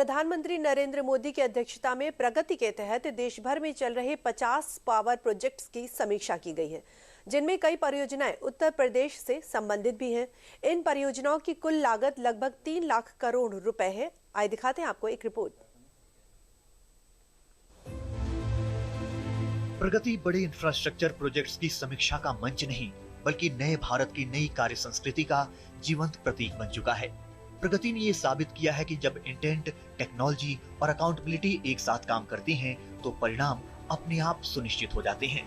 प्रधानमंत्री नरेंद्र मोदी की अध्यक्षता में प्रगति के तहत देश भर में चल रहे 50 पावर प्रोजेक्ट्स की समीक्षा की गई है, जिनमें कई परियोजनाएं उत्तर प्रदेश से संबंधित भी हैं। इन परियोजनाओं की कुल लागत लगभग 3 लाख करोड़ रुपए है। आइए दिखाते हैं आपको एक रिपोर्ट। प्रगति बड़े इंफ्रास्ट्रक्चर प्रोजेक्ट्स की समीक्षा का मंच नहीं, बल्कि नए भारत की नई कार्य संस्कृति का जीवंत प्रतीक बन चुका है। प्रगति ने ये साबित किया है कि जब इंटेंट, टेक्नोलॉजी और अकाउंटेबिलिटी एक साथ काम करती हैं, तो परिणाम अपने आप सुनिश्चित हो जाते हैं।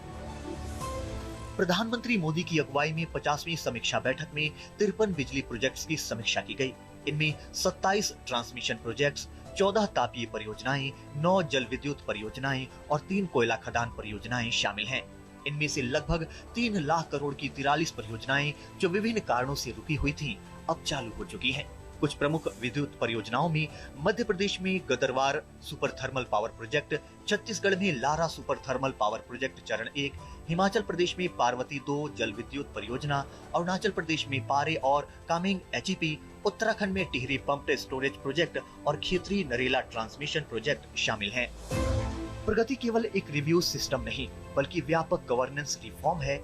प्रधानमंत्री मोदी की अगुवाई में 50वीं समीक्षा बैठक में 53 बिजली प्रोजेक्ट्स की समीक्षा की गई। इनमें 27 ट्रांसमिशन प्रोजेक्ट्स, 14 तापीय परियोजनाएं, 9 जल विद्युत परियोजनाएं और 3 कोयला खदान परियोजनाएं शामिल हैं। इनमें से लगभग 3 लाख करोड़ की 43 परियोजनाएं जो विभिन्न कारणों से रुकी हुई थीं, अब चालू हो चुकी हैं। कुछ प्रमुख विद्युत परियोजनाओं में मध्य प्रदेश में Gadarwara super thermal power project, Chhattisgarh में Lara super thermal power project चरण 1, हिमाचल प्रदेश में पार्वती 2 जल विद्युत परियोजना, अरुणाचल प्रदेश में पारे और कामेंग एचईपी, उत्तराखंड में टिहरी पंप्ड स्टोरेज प्रोजेक्ट और खेतरी नरेला ट्रांसमिशन प्रोजेक्ट शामिल हैं। प्रगति केवल एक रिव्यू सिस्टम नहीं, बल्कि व्यापक गवर्नेंस रिफॉर्म है।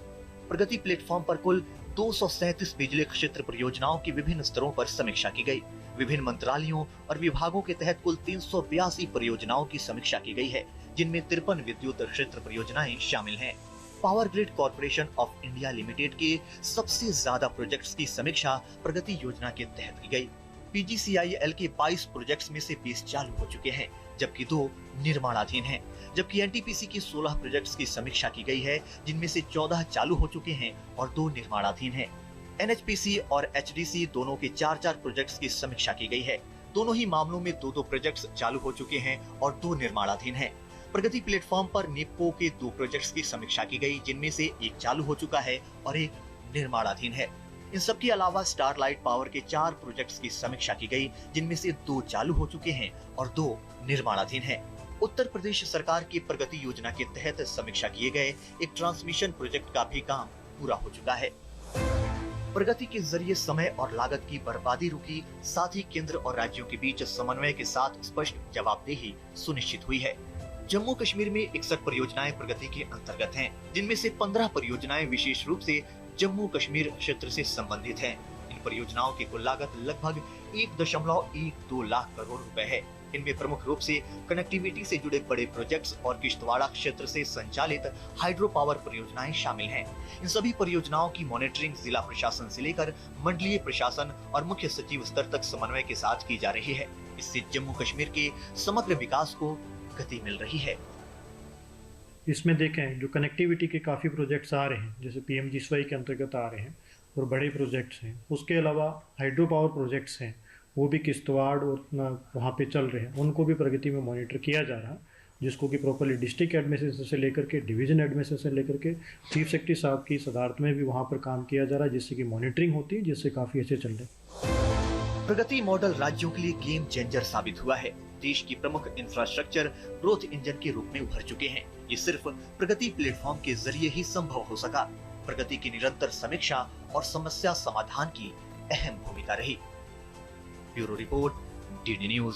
प्रगति प्लेटफॉर्म पर कुल 237 बिजली क्षेत्र परियोजनाओं की विभिन्न स्तरों पर समीक्षा की गई। विभिन्न मंत्रालयों और विभागों के तहत कुल 382 परियोजनाओं की समीक्षा की गई है, जिनमें 53 विद्युत क्षेत्र परियोजनाएं शामिल हैं। Power grid corporation of India limited के सबसे ज्यादा प्रोजेक्ट्स की समीक्षा प्रगति योजना के तहत की गई। पीजीसीआईएल के 22 प्रोजेक्ट्स में से 20 चालू हो चुके हैं, जबकि 2 निर्माणाधीन हैं। जबकि एनटीपीसी की 16 प्रोजेक्ट्स की समीक्षा की गई है, जिनमें से 14 चालू हो चुके हैं और 2 निर्माणाधीन हैं। एनएचपीसी और एचडीसी दोनों के 4-4 प्रोजेक्ट्स की समीक्षा की गई है। दोनों ही मामलों में 2-2 प्रोजेक्ट्स चालू हो चुके हैं और 2 निर्माणाधीन हैं। प्रगति प्लेटफॉर्म पर निप्को के 2 प्रोजेक्ट्स की समीक्षा की गई, जिनमें से 1 चालू हो चुका है और 1 निर्माणाधीन है। इन सब के अलावा स्टारलाइट पावर के 4 प्रोजेक्ट्स की समीक्षा की गई, जिनमें से 2 चालू हो चुके हैं और 2 निर्माणाधीन हैं। उत्तर प्रदेश सरकार की प्रगति योजना के तहत समीक्षा किए गए एक ट्रांसमिशन प्रोजेक्ट का भी काम पूरा हो चुका है। प्रगति के जरिए समय और लागत की बर्बादी रुकी, साथ ही केंद्र और राज्यों के बीच समन्वय के साथ स्पष्ट जवाबदेही सुनिश्चित हुई है। जम्मू कश्मीर में 61 परियोजनाएं प्रगति के अंतर्गत हैं, जिनमें से 15 परियोजनाएं विशेष रूप से जम्मू कश्मीर क्षेत्र से संबंधित हैं। इन परियोजनाओं की कुल लागत लगभग 1.12 लाख करोड़ रुपए है। इनमें प्रमुख रूप से कनेक्टिविटी से जुड़े बड़े प्रोजेक्ट्स और किश्तवाड़ क्षेत्र से संचालित हाइड्रो पावर परियोजनाएं शामिल हैं। इन सभी परियोजनाओं की मॉनिटरिंग जिला प्रशासन से लेकर मंडलीय प्रशासन और मुख्य सचिव स्तर तक समन्वय के साथ की जा रही है। इससे जम्मू कश्मीर के समग्र विकास को गति मिल रही है। इसमें देखें जो कनेक्टिविटी के काफ़ी प्रोजेक्ट्स आ रहे हैं, जैसे पीएमजीएसवाई के अंतर्गत आ रहे हैं और बड़े प्रोजेक्ट्स हैं। उसके अलावा हाइड्रो पावर प्रोजेक्ट्स हैं, वो भी किश्तवाड़ और वहाँ पे चल रहे हैं। उनको भी प्रगति में मॉनिटर किया जा रहा है, जिसको कि प्रॉपरली डिस्ट्रिक्ट एडमिनिस्ट्रेशन से लेकर के डिवीजन एडमिनिस्ट्रेशन से लेकर के चीफ सेक्रेटरी साहब की सदारत में भी वहाँ पर काम किया जा रहा है, जिससे कि मॉनिटरिंग होती है, जिससे काफ़ी अच्छे चल रहे हैं। प्रगति मॉडल राज्यों के लिए गेम चेंजर साबित हुआ है। देश की प्रमुख इंफ्रास्ट्रक्चर ग्रोथ इंजन के रूप में उभर चुके हैं। ये सिर्फ प्रगति प्लेटफॉर्म के जरिए ही संभव हो सका। प्रगति की निरंतर समीक्षा और समस्या समाधान की अहम भूमिका रही। Bureau report, DD news.